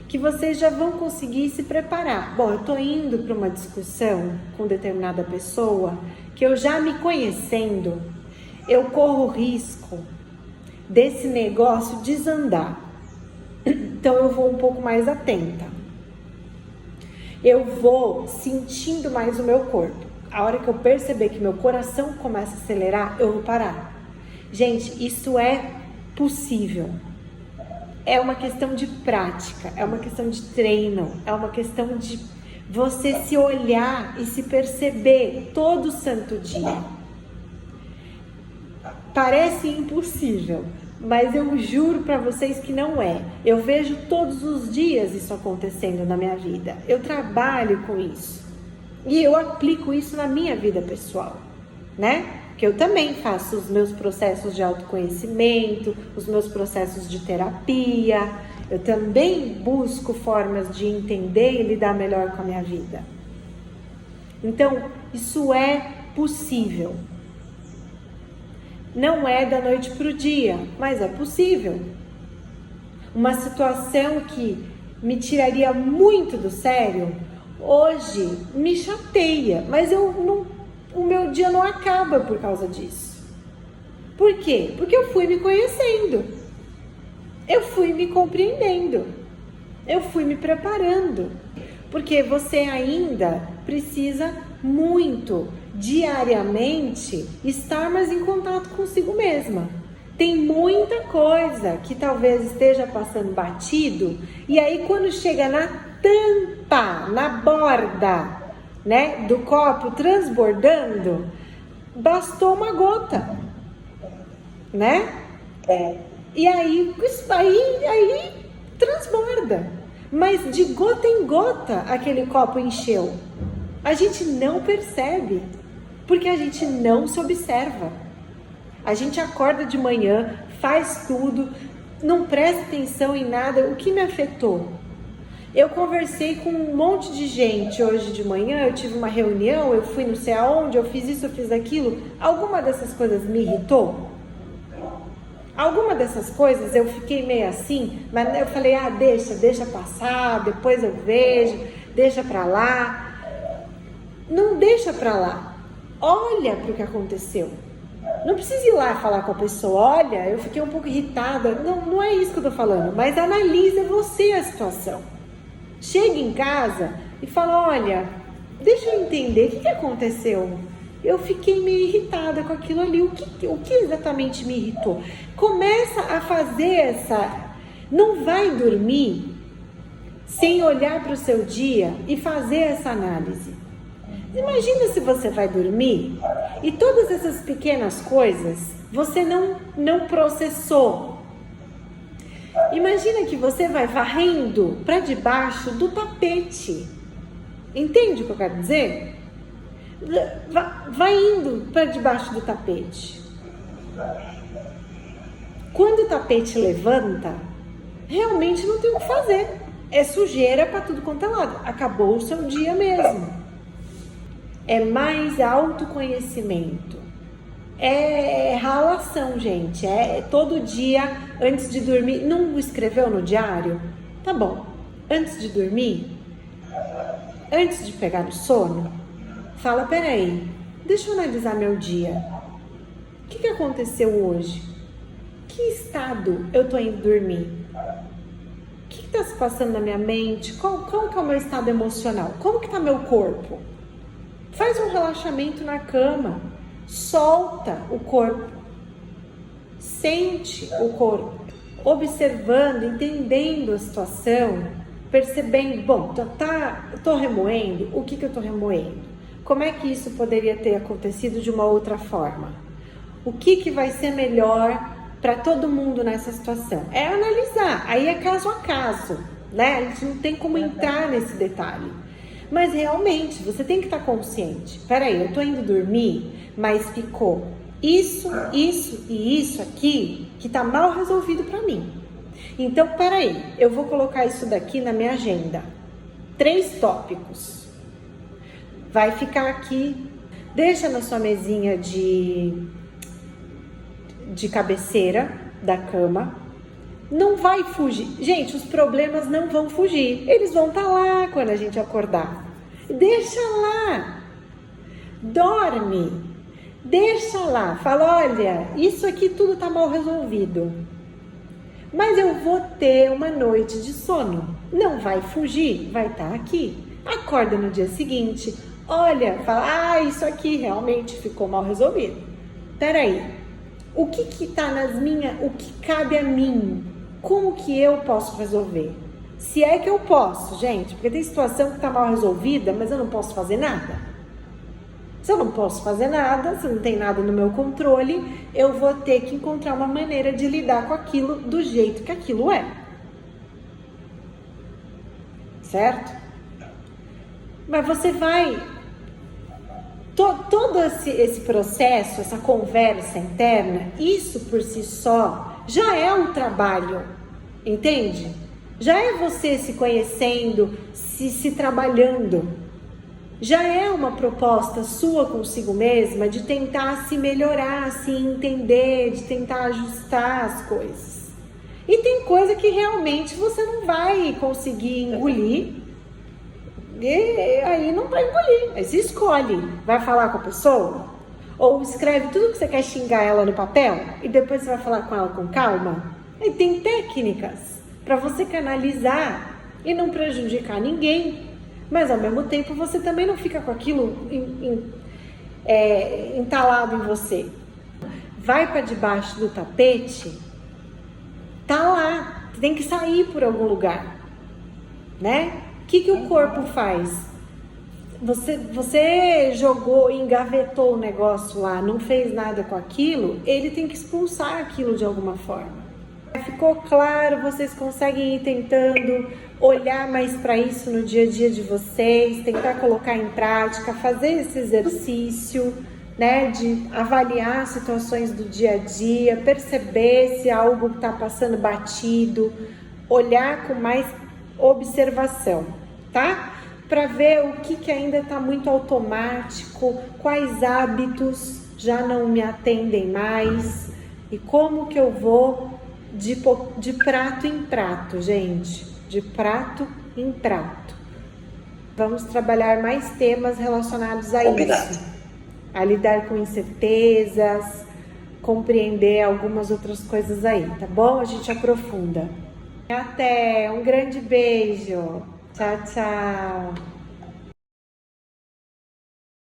que vocês já vão conseguir se preparar. Bom, eu tô indo para uma discussão com determinada pessoa que eu já me conhecendo, eu corro risco desse negócio desandar. Então eu vou um pouco mais atenta. Eu vou sentindo mais o meu corpo. A hora que eu perceber que meu coração começa a acelerar, eu vou parar. Gente, isso é possível. É uma questão de prática, é uma questão de treino, é uma questão de você se olhar e se perceber todo santo dia. Parece impossível, mas eu juro para vocês que não é. Eu vejo todos os dias isso acontecendo na minha vida. Eu trabalho com isso. E eu aplico isso na minha vida pessoal, né? Que eu também faço os meus processos de autoconhecimento, os meus processos de terapia. Eu também busco formas de entender e lidar melhor com a minha vida. Então, isso é possível. Não é da noite para o dia, mas é possível. Uma situação que me tiraria muito do sério, hoje me chateia, mas o meu dia não acaba por causa disso. Por quê? Porque eu fui me conhecendo, eu fui me compreendendo, eu fui me preparando. Porque você ainda precisa muito, diariamente, estar mais em contato consigo mesma. Tem muita coisa que talvez esteja passando batido, e aí quando chega na tampa, na borda, né, do copo transbordando, bastou uma gota, né? E aí transborda. Mas de gota em gota aquele copo encheu. A gente não percebe, porque a gente não se observa. A gente acorda de manhã, faz tudo, não presta atenção em nada. O que me afetou? Eu conversei com um monte de gente hoje de manhã, eu tive uma reunião, eu fui não sei aonde, eu fiz isso, eu fiz aquilo. Alguma dessas coisas me irritou? Alguma dessas coisas eu fiquei meio assim, mas eu falei, deixa passar, depois eu vejo, deixa pra lá. Não deixa pra lá. Olha pro que aconteceu. Não precisa ir lá falar com a pessoa, olha, eu fiquei um pouco irritada. Não é isso que eu tô falando, mas analisa você a situação. Chega em casa e fala, olha, deixa eu entender, o que aconteceu? Eu fiquei meio irritada com aquilo ali, o que exatamente me irritou? Começa a fazer não vai dormir sem olhar para o seu dia e fazer essa análise. Imagina se você vai dormir e todas essas pequenas coisas você não processou. Imagina que você vai varrendo para debaixo do tapete. Entende o que eu quero dizer? Vai indo para debaixo do tapete. Quando o tapete levanta, realmente não tem o que fazer. É sujeira para tudo quanto é lado. Acabou o seu dia mesmo. É mais autoconhecimento. É ralação, gente. É todo dia, antes de dormir. Não escreveu no diário? Tá bom. Antes de dormir, antes de pegar no sono, fala, peraí, deixa eu analisar meu dia. O que aconteceu hoje? Que estado eu tô indo dormir? O que tá se passando na minha mente? Qual que é o meu estado emocional? Como que tá meu corpo? Faz um relaxamento na cama. Solta o corpo. Sente o corpo. Observando, entendendo a situação, percebendo, bom, tô remoendo, o que eu tô remoendo? Como é que isso poderia ter acontecido de uma outra forma? O que vai ser melhor para todo mundo nessa situação? É analisar, aí é caso a caso, né? A gente não tem como entrar nesse detalhe. Mas realmente, você tem que estar consciente. Peraí, eu tô indo dormir, mas ficou isso e isso aqui que tá mal resolvido para mim. Então, peraí, eu vou colocar isso daqui na minha agenda. 3 tópicos. Vai ficar aqui, deixa na sua mesinha de cabeceira da cama. Não vai fugir. Gente, os problemas não vão fugir. Eles vão estar lá quando a gente acordar. Deixa lá. Dorme. Deixa lá. Fala, olha, isso aqui tudo tá mal resolvido. Mas eu vou ter uma noite de sono. Não vai fugir, vai estar aqui. Acorda no dia seguinte. Olha, fala, isso aqui realmente ficou mal resolvido. Peraí, o que tá nas minhas, o que cabe a mim? Como que eu posso resolver? Se é que eu posso, gente, porque tem situação que tá mal resolvida, mas eu não posso fazer nada. Se eu não posso fazer nada, se não tem nada no meu controle, eu vou ter que encontrar uma maneira de lidar com aquilo do jeito que aquilo é. Certo? Mas você vai... Todo esse processo, essa conversa interna, isso por si só já é um trabalho, entende? Já é você se conhecendo, se trabalhando. Já é uma proposta sua consigo mesma de tentar se melhorar, se entender, de tentar ajustar as coisas. E tem coisa que realmente você não vai conseguir engolir. E aí não vai engolir, aí você escolhe, vai falar com a pessoa, ou escreve tudo que você quer xingar ela no papel, e depois você vai falar com ela com calma. Aí tem técnicas para você canalizar e não prejudicar ninguém, mas ao mesmo tempo você também não fica com aquilo entalado em você. Vai para debaixo do tapete, tá lá, tem que sair por algum lugar, né? O que o corpo faz? Você jogou, engavetou o negócio lá, não fez nada com aquilo, ele tem que expulsar aquilo de alguma forma. Ficou claro? Vocês conseguem ir tentando olhar mais para isso no dia a dia de vocês, tentar colocar em prática, fazer esse exercício, né, de avaliar situações do dia a dia, perceber se algo está passando batido, olhar com mais observação, tá? Para ver o que ainda está muito automático, quais hábitos já não me atendem mais e como que eu vou de prato em prato, gente, de prato em prato. Vamos trabalhar mais temas relacionados a isso, a lidar com incertezas, compreender algumas outras coisas aí, tá bom? A gente aprofunda. Até, um grande beijo. Tchau, tchau.